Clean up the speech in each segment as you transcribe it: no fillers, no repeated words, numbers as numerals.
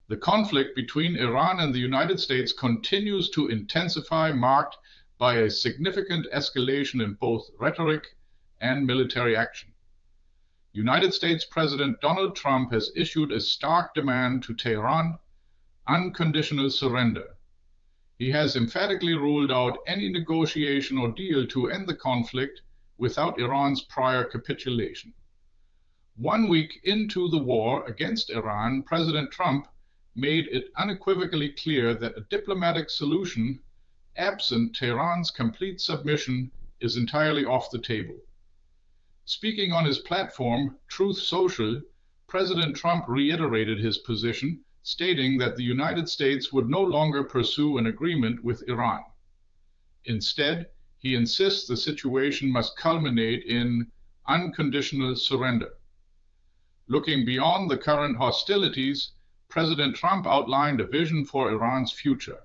The conflict between Iran and the United States continues to intensify, marked by a significant escalation in both rhetoric and military action. United States President Donald Trump has issued a stark demand to Tehran: unconditional surrender. He has emphatically ruled out any negotiation or deal to end the conflict without Iran's prior capitulation. 1 week into the war against Iran, President Trump made it unequivocally clear that a diplomatic solution, absent Tehran's complete submission, is entirely off the table. Speaking on his platform, Truth Social, President Trump reiterated his position, stating that the United States would no longer pursue an agreement with Iran. Instead, he insists the situation must culminate in unconditional surrender. Looking beyond the current hostilities, President Trump outlined a vision for Iran's future.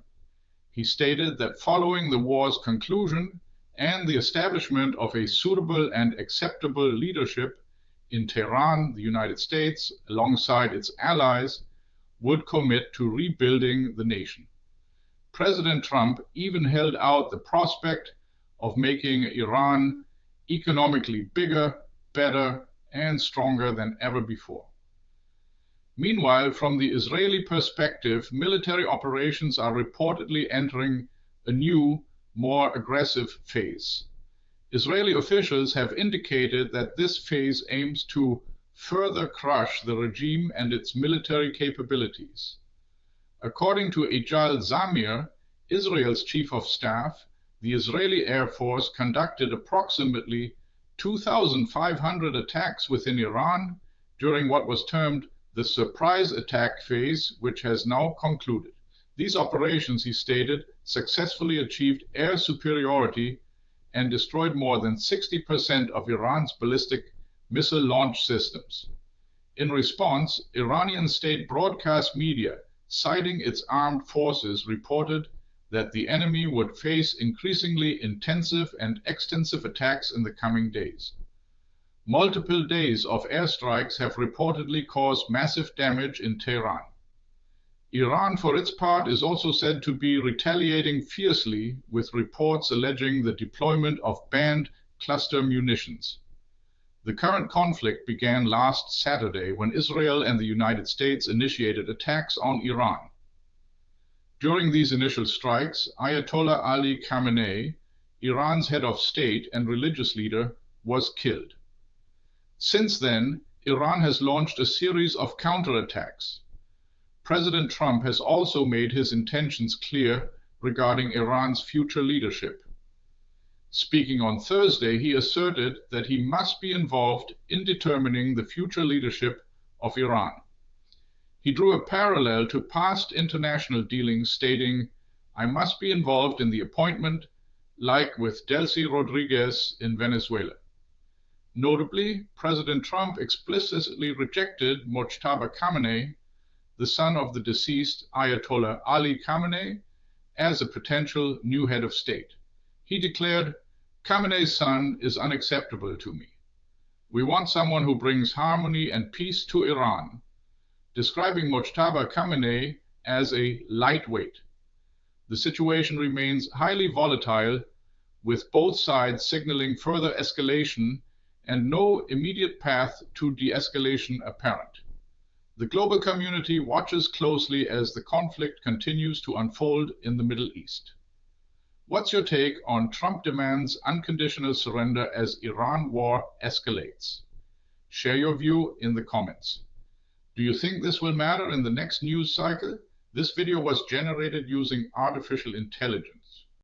He stated that following the war's conclusion and the establishment of a suitable and acceptable leadership in Tehran, the United States, alongside its allies, would commit to rebuilding the nation. President Trump even held out the prospect of making Iran economically bigger, better, and stronger than ever before. Meanwhile, from the Israeli perspective, military operations are reportedly entering a new, more aggressive phase. Israeli officials have indicated that this phase aims to further crush the regime and its military capabilities. According to Ejal Zamir, Israel's chief of staff, the Israeli Air Force conducted approximately 2,500 attacks within Iran during what was termed the surprise attack phase, which has now concluded. These operations, he stated, successfully achieved air superiority and destroyed more than 60% of Iran's ballistic missile launch systems. In response, Iranian state broadcast media, citing its armed forces, reported that the enemy would face increasingly intensive and extensive attacks in the coming days. Multiple days of airstrikes have reportedly caused massive damage in Tehran. Iran, for its part, is also said to be retaliating fiercely, with reports alleging the deployment of banned cluster munitions. The current conflict began last Saturday when Israel and the United States initiated attacks on Iran. During these initial strikes, Ayatollah Ali Khamenei, Iran's head of state and religious leader, was killed. Since then, Iran has launched a series of counterattacks. President Trump has also made his intentions clear regarding Iran's future leadership. Speaking on Thursday, he asserted that he must be involved in determining the future leadership of Iran. He drew a parallel to past international dealings, stating, "I must be involved in the appointment, like with Delcy Rodriguez in Venezuela." Notably, President Trump explicitly rejected Mojtaba Khamenei, the son of the deceased Ayatollah Ali Khamenei, as a potential new head of state. He declared, "Khamenei's son is unacceptable to me. We want someone who brings harmony and peace to Iran," describing Mojtaba Khamenei as a lightweight. The situation remains highly volatile, with both sides signaling further escalation and no immediate path to de-escalation apparent. The global community watches closely as the conflict continues to unfold in the Middle East. What's your take on Trump demands unconditional surrender as Iran war escalates? Share your view in the comments. Do you think this will matter in the next news cycle? This video was generated using artificial intelligence.